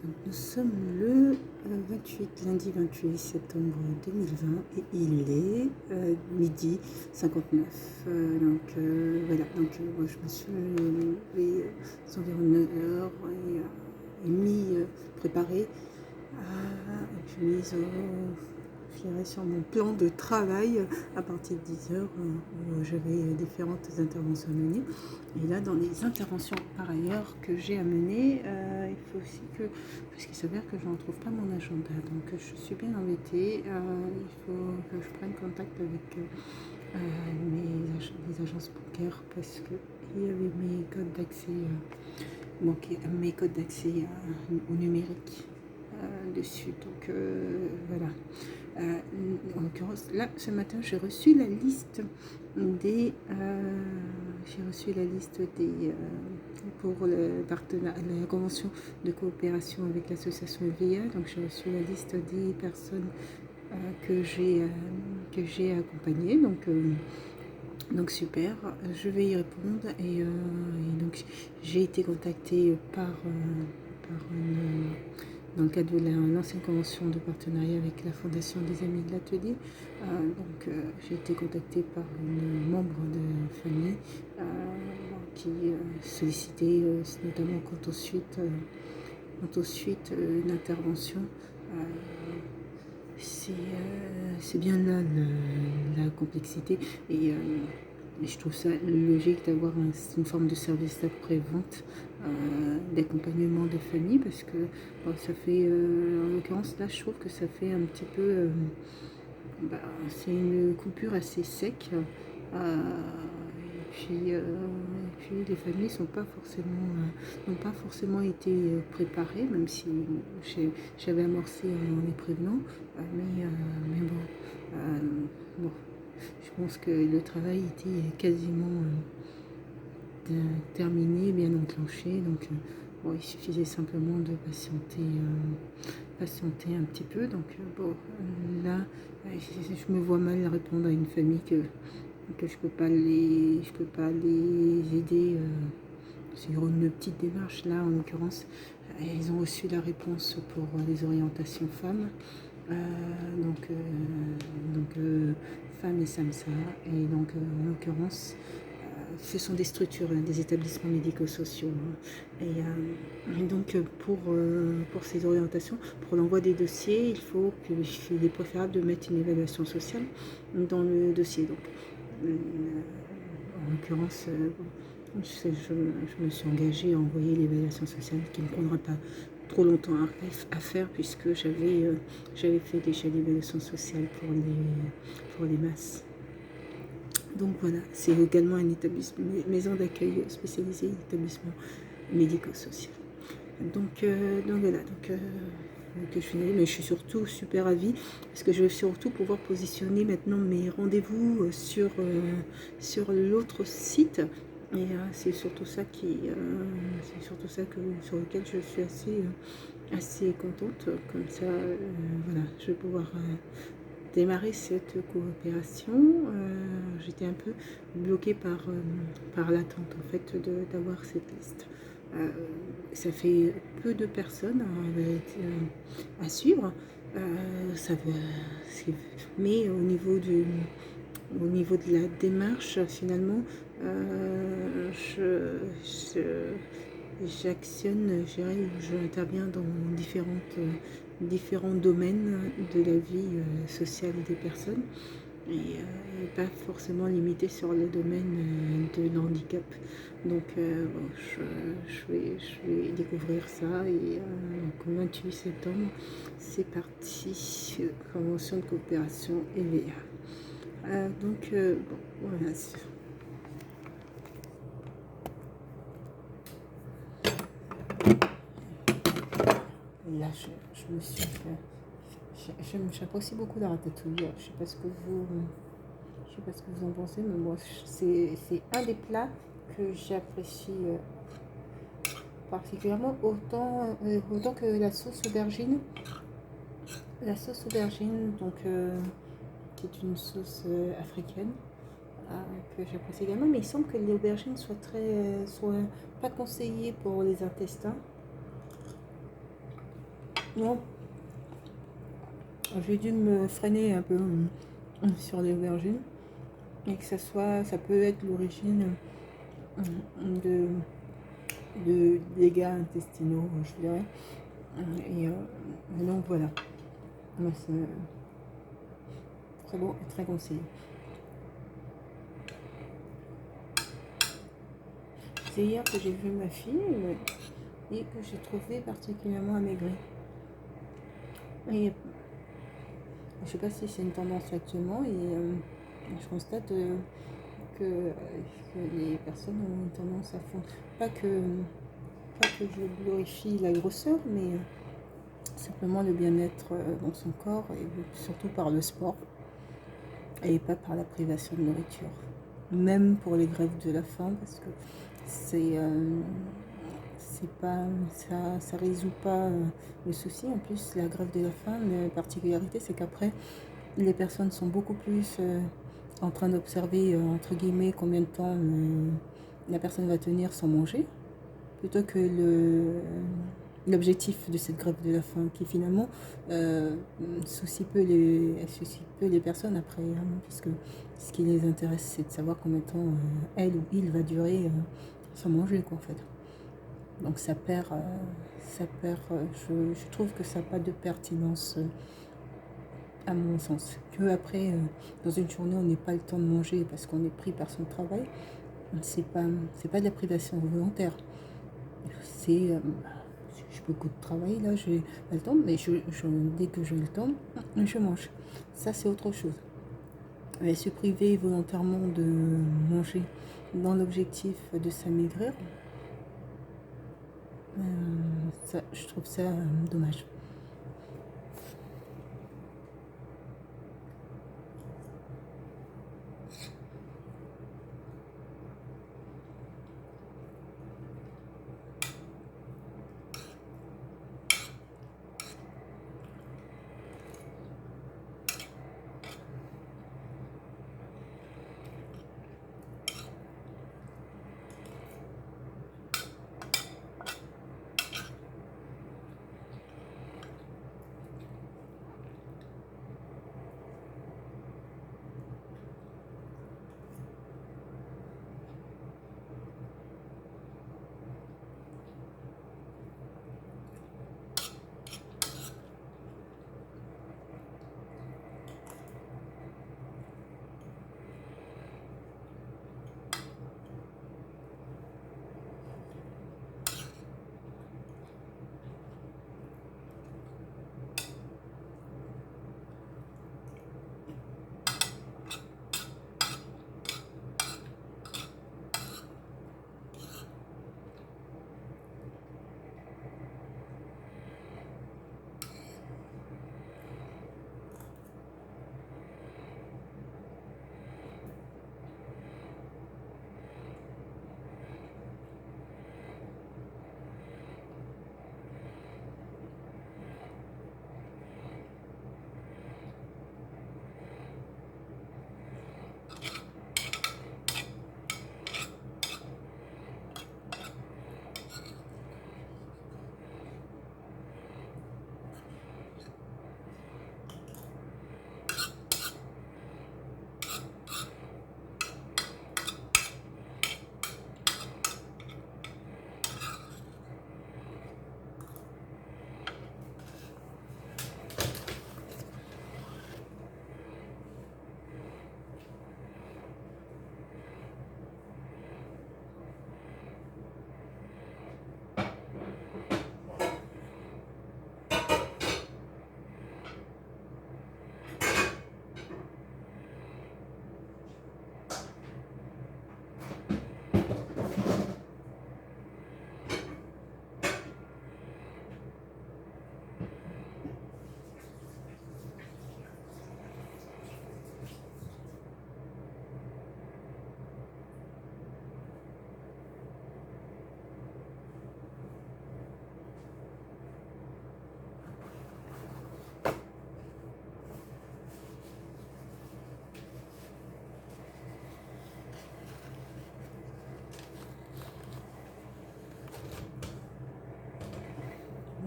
Nous sommes le 28, lundi 28 septembre 2020 et il est midi 59. Voilà, moi je me suis levée environ 9 heures et préparée et puis mise je dirais, sur mon plan de travail à partir de 10 heures où j'avais différentes interventions à mener. Et là, dans les interventions par ailleurs que j'ai à mener, il faut aussi parce qu'il s'avère que je ne retrouve pas mon agenda, donc je suis bien embêtée. Il faut que je prenne contact avec les agences bancaires parce qu'il y avait mes codes d'accès, mes codes d'accès au numérique dessus. Donc voilà. En l'occurrence, là, ce matin, j'ai reçu la liste pour la convention de coopération avec l'association LVIA. Donc, j'ai reçu la liste des personnes que j'ai accompagnées. Donc super, je vais y répondre et donc j'ai été contactée dans le cadre de l'ancienne convention de partenariat avec la Fondation des Amis de l'Atelier. J'ai été contactée par une membre de famille qui sollicitait notamment quant aux suites d'intervention. C'est bien là la complexité et je trouve ça logique d'avoir une forme de service d'après-vente, d'accompagnement de famille parce que ça fait, en l'occurrence là je trouve que ça fait un petit peu, c'est une coupure assez sec. Et puis les familles n'ont pas forcément été préparées, même si j'avais amorcé en les prévenant. Bon, je pense que le travail était quasiment terminé, bien enclenché. Donc il suffisait simplement de patienter un petit peu. Là, je me vois mal répondre à une famille que je peux pas les aider sur une petite démarche. Là, en l'occurrence, ils ont reçu la réponse pour les orientations femmes, femmes et SAMSA, et donc en l'occurrence ce sont des structures, des établissements médico-sociaux. Et donc pour ces orientations, pour l'envoi des dossiers, il est préférable de mettre une évaluation sociale dans le dossier. Donc en l'occurrence, je me suis engagée à envoyer l'évaluation sociale qui ne prendra pas trop longtemps à faire puisque j'avais fait déjà l'évaluation sociale pour les masses. Donc voilà, c'est également un établissement, maison d'accueil spécialisée, établissement médico-social. Mais je suis surtout super ravie parce que je vais surtout pouvoir positionner maintenant mes rendez-vous sur l'autre site. Et c'est surtout ça sur lequel je suis assez contente. Comme ça, voilà, je vais pouvoir démarrer cette coopération. J'étais un peu bloquée par l'attente en fait d'avoir cette liste. Ça fait peu de personnes à suivre, mais au niveau de la démarche, finalement, j'actionne, j'interviens dans différents domaines de la vie sociale des personnes et pas forcément limité sur le domaine de l'handicap. Donc je vais découvrir ça et le 28 septembre, c'est parti, convention de coopération EVA. Voilà. Là, je me suis j'apprécie beaucoup la ratatouille. Je sais pas ce que vous en pensez, mais moi, c'est un des plats que j'apprécie particulièrement autant que la sauce aubergine. La sauce aubergine, donc, qui est une sauce africaine, que j'apprécie également, mais il semble que l'aubergine soit pas conseillée pour les intestins. Non, j'ai dû me freiner un peu sur l'aubergine et que ça peut être l'origine de, de dégâts intestinaux, je dirais. Et donc voilà, c'est très bon et très conseillé. C'est hier que j'ai vu ma fille et que j'ai trouvé particulièrement amaigrie. Et je ne sais pas si c'est une tendance actuellement et je constate que les personnes ont une tendance à fondre. Pas que je glorifie la grosseur, mais simplement le bien-être dans son corps et surtout par le sport et pas par la privation de nourriture. Même pour les grèves de la faim, parce que c'est pas ça résout pas le souci. En plus, la grève de la faim, la particularité, c'est qu'après, les personnes sont beaucoup plus en train d'observer, entre guillemets, combien de temps la personne va tenir sans manger, plutôt que l'objectif de cette grève de la faim, qui finalement soucie peu les personnes après, hein, parce que ce qui les intéresse, c'est de savoir combien de temps elle ou il va durer sans manger, quoi, en fait. Donc je trouve que ça n'a pas de pertinence à mon sens. Que après, dans une journée, on n'ait pas le temps de manger parce qu'on est pris par son travail, c'est pas de la privation volontaire. C'est je peux beaucoup de travail, là, j'ai pas le temps, mais dès que j'ai le temps, je mange. Ça, c'est autre chose. Mais se priver volontairement de manger dans l'objectif de s'amaigrir, je trouve ça dommage.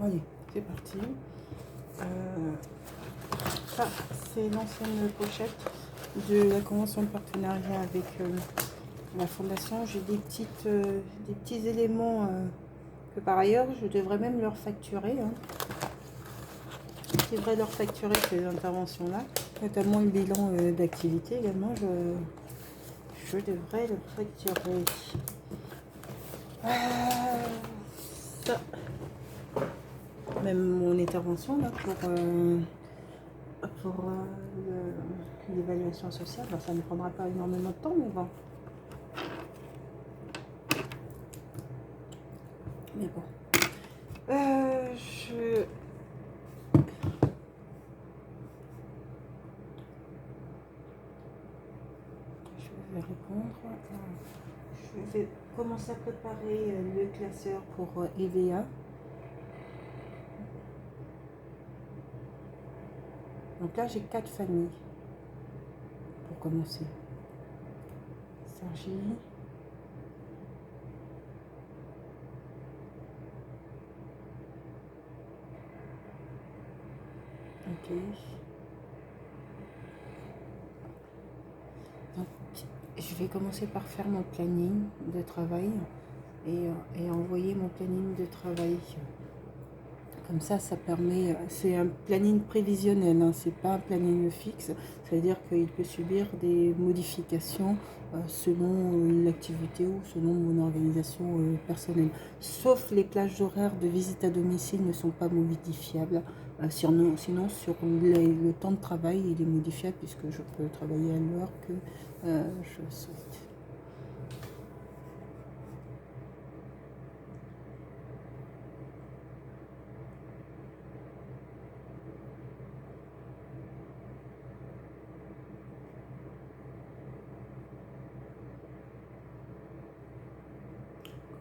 Allez, c'est parti. Ça, c'est l'ancienne pochette de la convention de partenariat avec la fondation. J'ai des petits éléments que par ailleurs je devrais même leur facturer. Hein. Je devrais leur facturer ces interventions-là, notamment le bilan d'activité également. Je devrais le facturer. Ça. Même mon intervention là pour l'évaluation sociale, alors, ça ne prendra pas énormément de temps, mais bon. Je vais répondre. Je vais commencer à préparer le classeur pour EVA. Donc là, j'ai 4 familles pour commencer. Sergi. Ok. Donc, je vais commencer par faire mon planning de travail et envoyer mon planning de travail. Comme ça permet, c'est un planning prévisionnel, hein, c'est pas un planning fixe, c'est-à-dire qu'il peut subir des modifications selon l'activité ou selon mon organisation personnelle. Sauf les plages horaires de visite à domicile ne sont pas modifiables, sinon sur le temps de travail il est modifiable puisque je peux travailler à l'heure que je souhaite.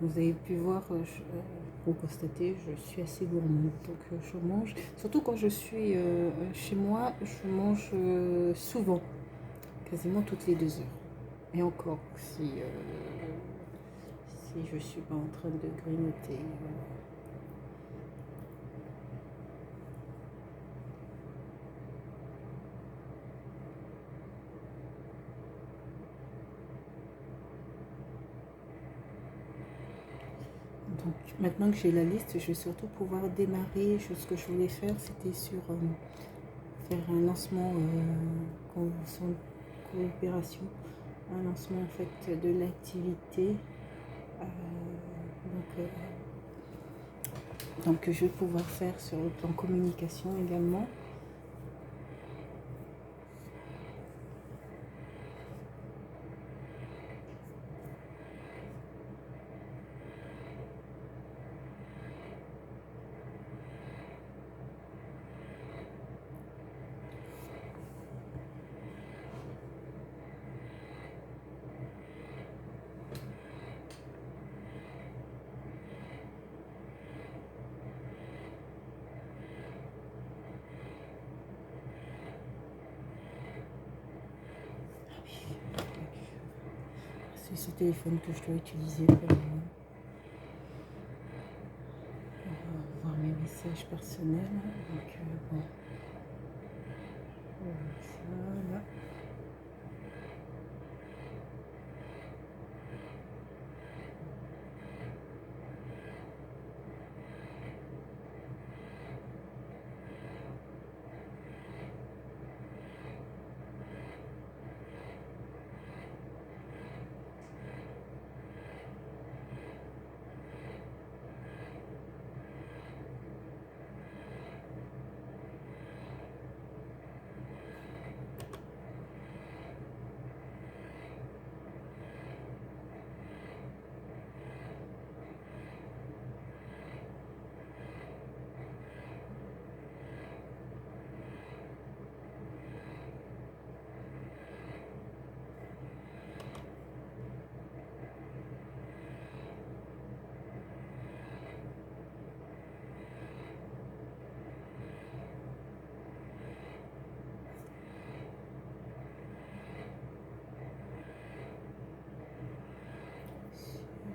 Vous avez pu voir, pour constater, je suis assez gourmande, donc je mange, surtout quand je suis chez moi, je mange souvent, quasiment toutes les 2 heures. Et encore, si je ne suis pas en train de grignoter. Donc maintenant que j'ai la liste, je vais surtout pouvoir démarrer. Ce que je voulais faire, c'était faire un lancement sans coopération, un lancement en fait de l'activité. Donc je vais pouvoir faire sur le plan communication également. C'est ce téléphone que je dois utiliser pour voir mes messages personnels. Donc bon. Voilà.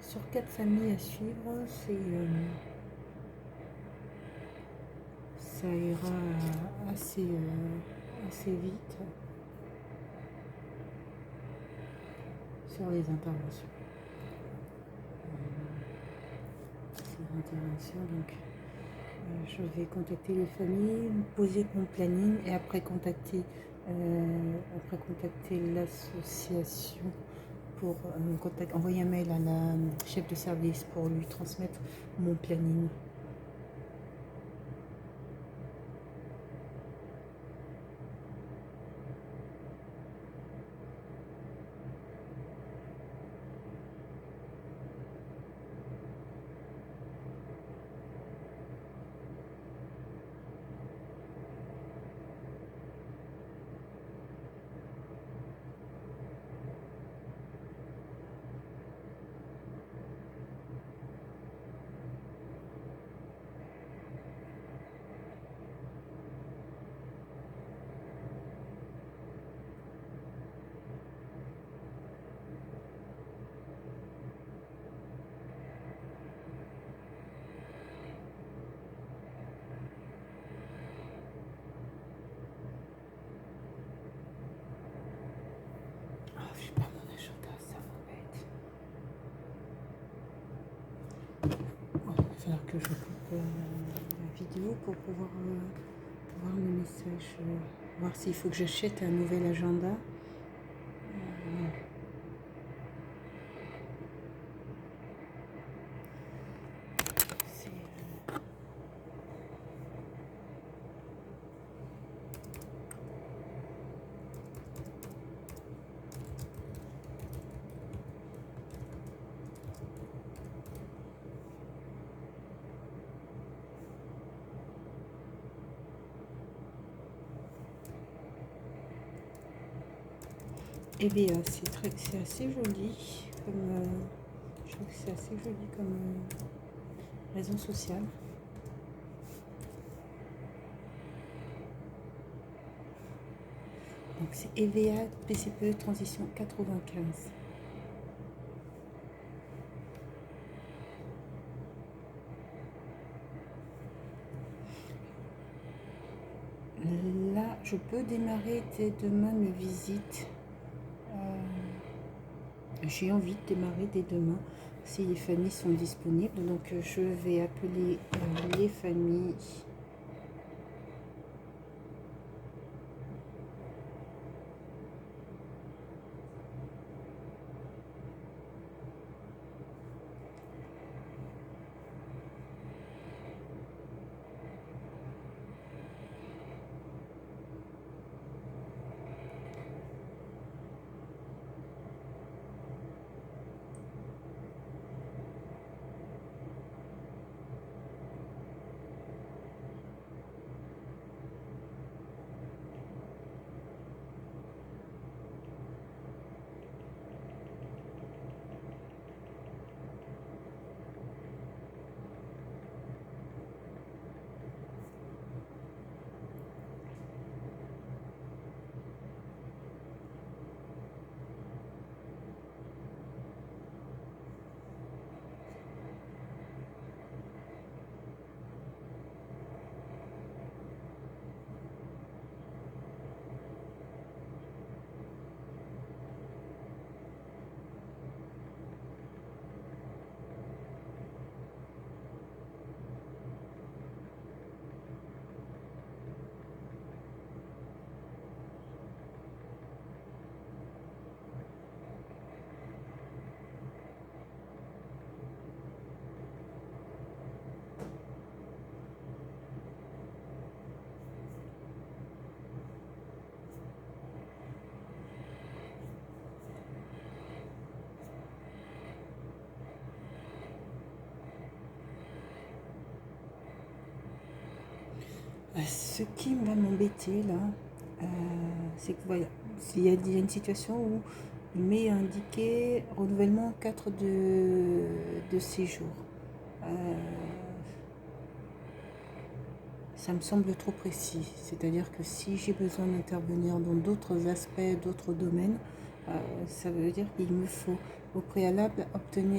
Sur 4 familles à suivre, c'est ça ira assez vite sur les interventions. Donc je vais contacter les familles, poser mon planning et après contacter l'association pour envoyer un mail à la chef de service pour lui transmettre mon planning. Je sais pas mon agenda, ça m'embête. Il va falloir que je coupe la vidéo pour pouvoir voir mes messages, voir s'il faut que j'achète un nouvel agenda. EVA, c'est assez joli comme je trouve que c'est assez joli comme raison sociale. Donc c'est EVA PCPE transition 95. Là, je peux démarrer dès demain mes visites. J'ai envie de démarrer dès demain si les familles sont disponibles. Donc je vais appeler les familles. Ce qui va m'embêter là, c'est que voilà, il y a une situation où il m'est indiqué renouvellement 4 de séjour. Ça me semble trop précis, c'est-à-dire que si j'ai besoin d'intervenir dans d'autres aspects, d'autres domaines, ça veut dire qu'il me faut au préalable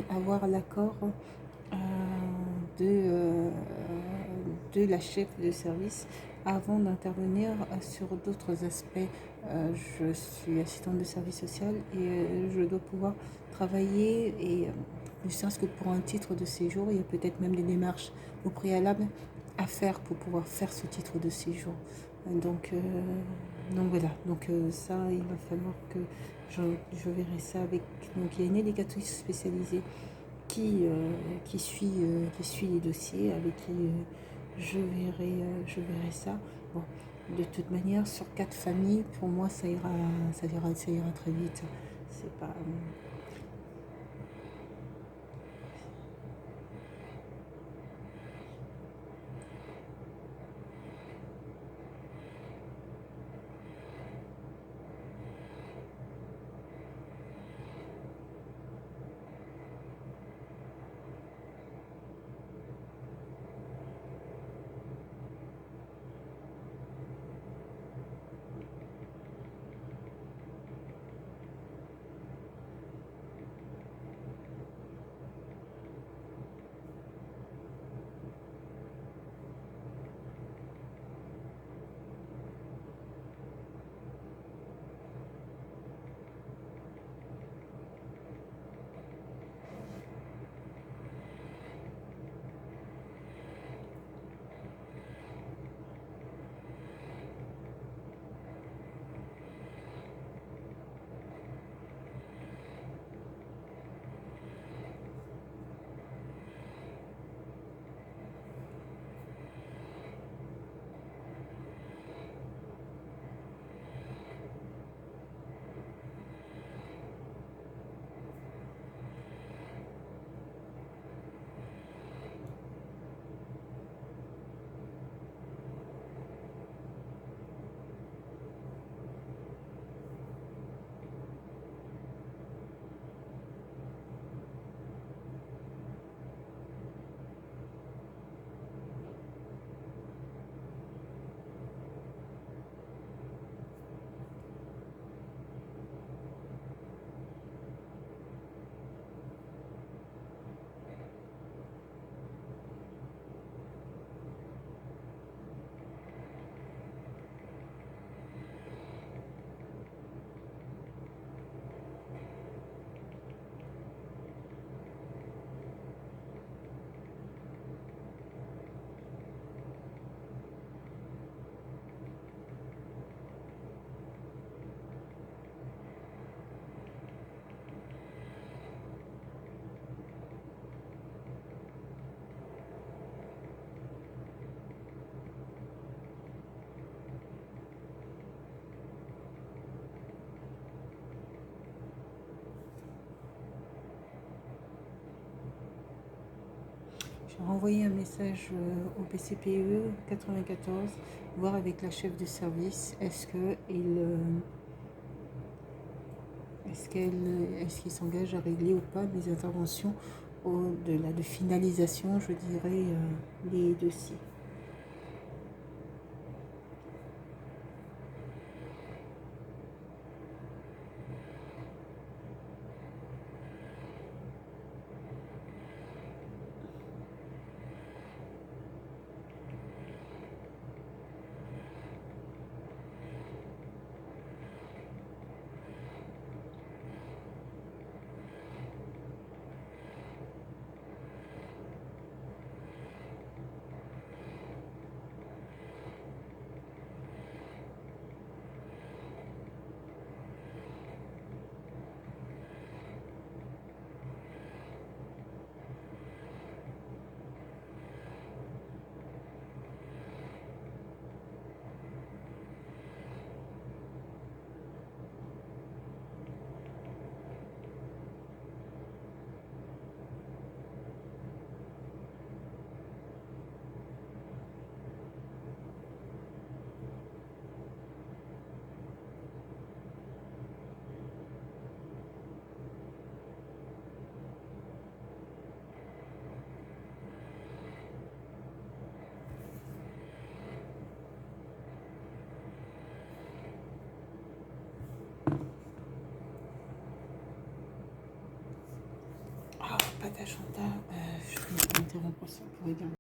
avoir l'accord de la chef de service avant d'intervenir sur d'autres aspects. Je suis assistante de service social et je dois pouvoir travailler et ne serait-ce que pour un titre de séjour, il y a peut-être même des démarches au préalable à faire pour pouvoir faire ce titre de séjour. Donc, euh, donc voilà, ça, il va falloir que je verrai ça avec... Donc il y a une éducatrice spécialisée qui suit les dossiers, avec qui je verrai ça. Bon, de toute manière, sur 4 familles, pour moi, ça ira très vite. C'est pas... J'ai renvoyé un message au PCPE 94, voir avec la chef de service, est-ce qu'il s'engage à régler ou pas des interventions au-delà de finalisation, je dirais, les dossiers. Pas d'agenda, je vais interrompre ça pour regarder.